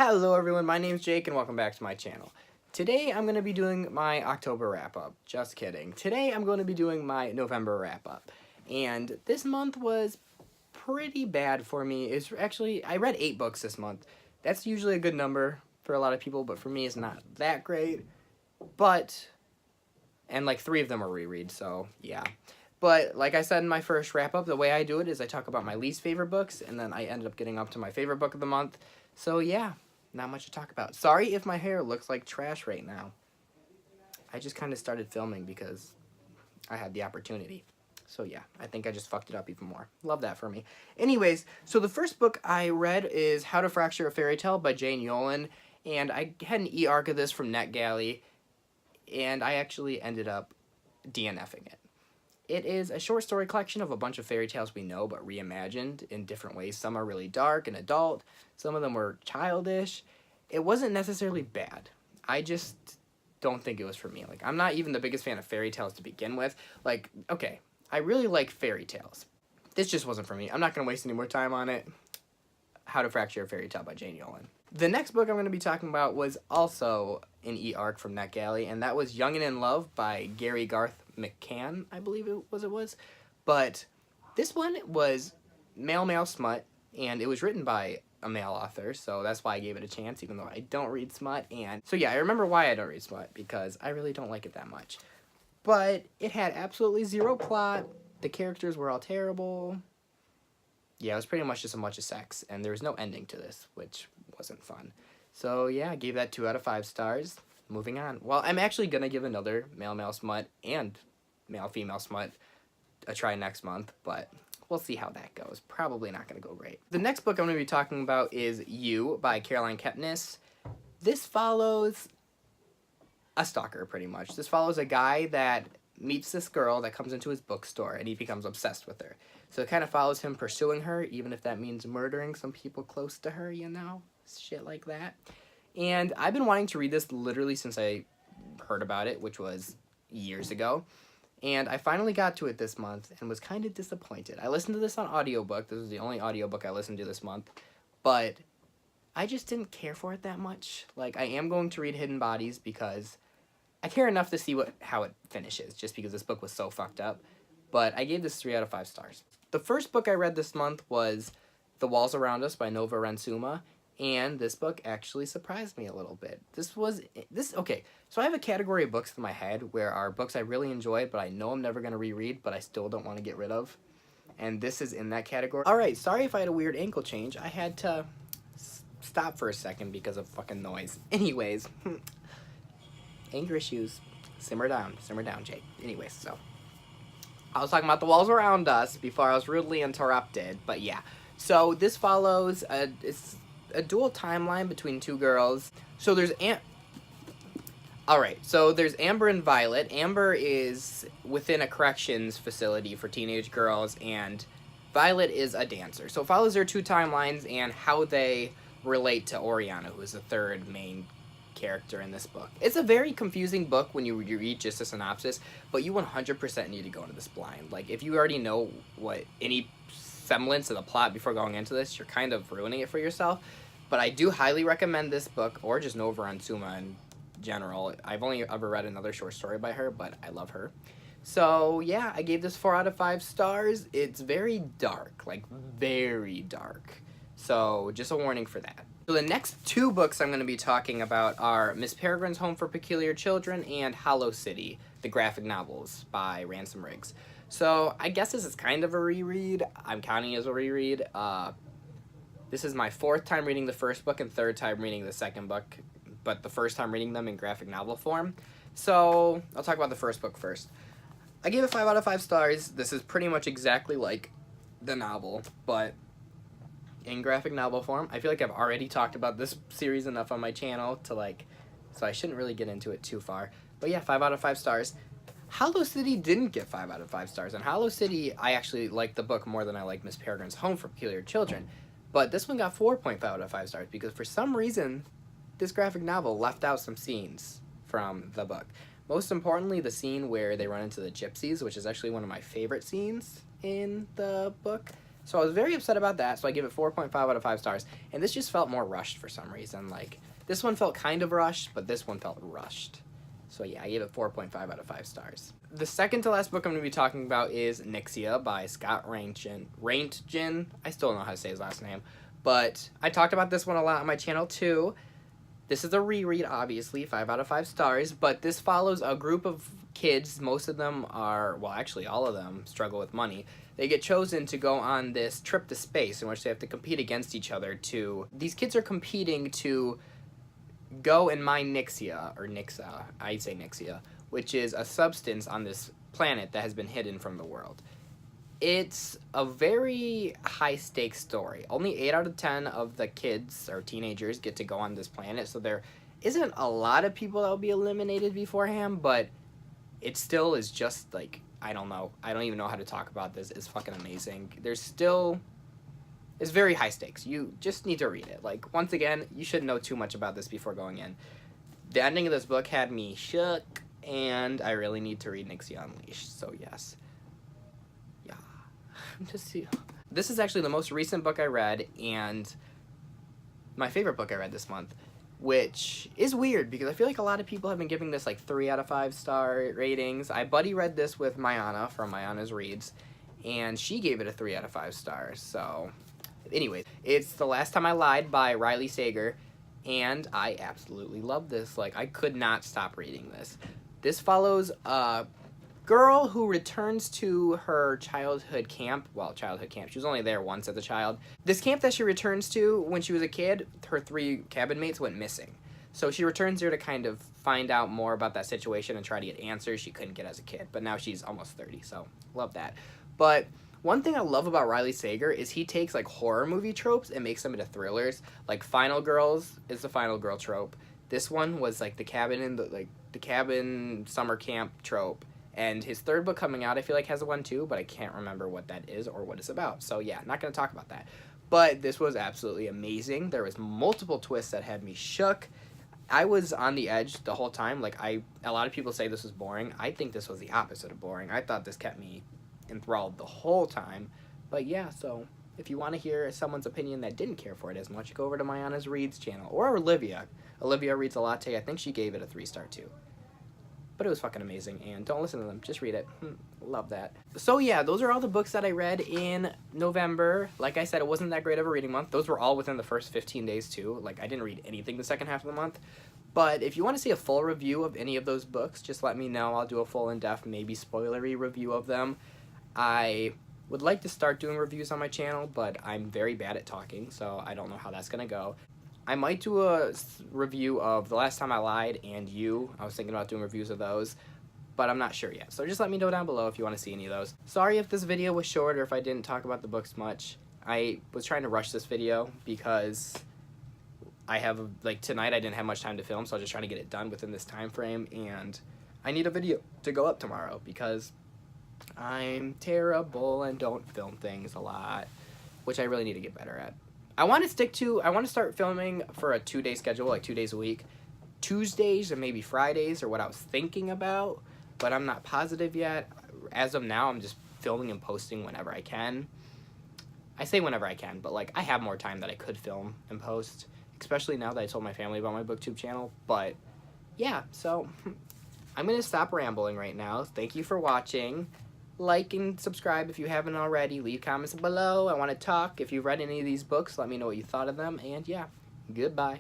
Hello everyone, my name's Jake and welcome back to my channel. Today I'm going to be doing my October wrap-up. Just kidding. Today I'm going to be doing my November wrap-up. And this month was pretty bad for me. It's actually, I read 8 books this month. That's usually a good number for a lot of people, but for me it's not that great. And like 3 of them are rereads, so yeah. But like I said in my first wrap-up, the way I do it is I talk about my least favorite books, and then I ended up getting up to my favorite book of the month. So yeah, not much to talk about. Sorry if my hair looks like trash right now. I just kind of started filming because I had the opportunity. So yeah, I think I just fucked it up even more. Love that for me. Anyways, so the first book I read is How to Fracture a Fairy Tale by Jane Yolen. And I had an e-arc of this from NetGalley, and I actually ended up DNFing it. It is a short story collection of a bunch of fairy tales we know, but reimagined in different ways. Some are really dark and adult. Some of them were childish. It wasn't necessarily bad. I just don't think it was for me. Like, I'm not even the biggest fan of fairy tales to begin with. Like, okay, I really like fairy tales. This just wasn't for me. I'm not going to waste any more time on it. How to Fracture a Fairy Tale by Jane Yolen. The next book I'm going to be talking about was also an e-arc from NetGalley, and that was Young and in Love by Gary Garth McCann, I believe it was. But this one was male smut, and it was written by a male author, so that's why I gave it a chance, even though I don't read smut. And so yeah, I remember why I don't read smut, because I really don't like it that much. But it had absolutely zero plot. The characters were all terrible. Yeah, it was pretty much just a bunch of sex, and there was no ending to this, which wasn't fun. So yeah, I gave that 2 out of 5 stars. Moving on. Well, I'm actually going to give another male smut and male-female smut a try next month, but we'll see how that goes. Probably not going to go great. The next book I'm going to be talking about is You by Caroline Kepnes. This follows a stalker, pretty much. This follows a guy that meets this girl that comes into his bookstore, and he becomes obsessed with her. So it kind of follows him pursuing her, even if that means murdering some people close to her, you know? Shit like that. And I've been wanting to read this literally since I heard about it, which was years ago. And I finally got to it this month and was kind of disappointed. I listened to this on audiobook. This was the only audiobook I listened to this month. But I just didn't care for it that much. Like, I am going to read Hidden Bodies because I care enough to see how it finishes, just because this book was so fucked up. But I gave this 3 out of 5 stars. The first book I read this month was The Walls Around Us by Nova Rensuma, and this book actually surprised me a little bit. Okay, so I have a category of books in my head where are books I really enjoyed, but I know I'm never going to reread, but I still don't want to get rid of. And this is in that category. Alright, sorry if I had a weird ankle change. I had to stop for a second because of fucking noise. Anyways, anger issues. Simmer down, Jake. Anyways, so I was talking about The Walls Around Us before I was rudely interrupted, but yeah. So this follows it's a dual timeline between 2 girls. So there's there's Amber and Violet. Amber is within a corrections facility for teenage girls, and Violet is a dancer. So it follows their 2 timelines and how they relate to Oriana, who is the 3rd main character in this book. It's a very confusing book when you read just a synopsis, but you 100% need to go into this blind. Like, if you already know what any semblance of the plot before going into this, you're kind of ruining it for yourself. But I do highly recommend this book, or just Nova Rensuma in general. I've only ever read another short story by her, but I love her. So yeah, I gave this 4 out of 5 stars. It's very dark, like very dark. So just a warning for that. So the next 2 books I'm going to be talking about are Miss Peregrine's Home for Peculiar Children and Hollow City, the graphic novels by Ransom Riggs. So I guess this is kind of a reread. I'm counting it as a reread. This is my 4th time reading the first book and 3rd time reading the second book, but the first time reading them in graphic novel form. So I'll talk about the first book first. I gave it 5 out of 5 stars. This is pretty much exactly like the novel, but in graphic novel form. I feel like I've already talked about this series enough on my channel to so I shouldn't really get into it too far. But yeah, 5 out of 5 stars. Hollow City didn't get 5 out of 5 stars. And Hollow City, I actually like the book more than I like Miss Peregrine's Home for Peculiar Children. But this one got 4.5 out of 5 stars because for some reason, this graphic novel left out some scenes from the book. Most importantly, the scene where they run into the gypsies, which is actually one of my favorite scenes in the book. So I was very upset about that, so I give it 4.5 out of 5 stars. And this just felt more rushed for some reason. Like, this one felt kind of rushed, but this one felt rushed. So yeah, I gave it 4.5 out of 5 stars. The second to last book I'm going to be talking about is NickSIA by Scott Raintgen. I still don't know how to say his last name. But I talked about this one a lot on my channel too. This is a reread, obviously, 5 out of 5 stars, but this follows a group of kids. Most of them are, well, actually all of them struggle with money. They get chosen to go on this trip to space in which they have to compete against each other to, these kids are competing to go and mine NickSIA, or NickSIA, I'd say NickSIA, which is a substance on this planet that has been hidden from the world. It's a very high-stakes story. Only 8 out of 10 of the kids or teenagers get to go on this planet, so there isn't a lot of people that will be eliminated beforehand, but it still is just, like, I don't know. I don't even know how to talk about this. It's fucking amazing. It's very high stakes. You just need to read it. Like, once again, you shouldn't know too much about this before going in. The ending of this book had me shook, and I really need to read NickSIA Unleashed, so yes. This is actually the most recent book I read, and my favorite book I read this month, which is weird because I feel like a lot of people have been giving this like 3 out of 5 star ratings. I buddy read this with Mayana from Mayana's Reads, and she gave it a 3 out of 5 stars. So anyways, it's The Last Time I Lied by Riley Sager, and I absolutely love this. Like, I could not stop reading this. This follows a girl who returns to her childhood camp. Well, childhood camp. She was only there once as a child. This camp that she returns to when she was a kid, her 3 cabin mates went missing. So she returns there to kind of find out more about that situation and try to get answers she couldn't get as a kid. But now she's almost 30, so love that. But one thing I love about Riley Sager is he takes like horror movie tropes and makes them into thrillers. Like Final Girls is the final girl trope. This one was like the cabin summer camp trope. And his 3rd book coming out, I feel like, has one too, but I can't remember what that is or what it's about. So yeah, not going to talk about that. But this was absolutely amazing. There was multiple twists that had me shook. I was on the edge the whole time. Like, a lot of people say this was boring. I think this was the opposite of boring. I thought this kept me enthralled the whole time. But yeah, so if you want to hear someone's opinion that didn't care for it as much, go over to Mayana's Reads channel. Or Olivia. Olivia Reads a Latte. I think she gave it a 3-star too. But it was fucking amazing, and don't listen to them. Just read it. Love that. So yeah, those are all the books that I read in November. Like I said, it wasn't that great of a reading month. Those were all within the first 15 days too. Like, I didn't read anything the second half of the month. But if you want to see a full review of any of those books, just let me know. I'll do a full in-depth, maybe spoilery review of them. I would like to start doing reviews on my channel, but I'm very bad at talking, so I don't know how that's going to go. I might do a review of The Last Time I Lied and You. I was thinking about doing reviews of those, but I'm not sure yet. So just let me know down below if you want to see any of those. Sorry if this video was short or if I didn't talk about the books much. I was trying to rush this video because tonight I didn't have much time to film, so I was just trying to get it done within this time frame, and I need a video to go up tomorrow because I'm terrible and don't film things a lot, which I really need to get better at. I want to start filming for a 2-day schedule, like 2 days a week. Tuesdays and maybe Fridays are what I was thinking about, but I'm not positive yet. As of now, I'm just filming and posting whenever I can. I say whenever I can, but like, I have more time that I could film and post, especially now that I told my family about my booktube channel. But yeah, so I'm going to stop rambling right now. Thank you for watching. Like and subscribe if you haven't already. Leave comments below. I want to talk. If you've read any of these books, let me know what you thought of them. And yeah, goodbye.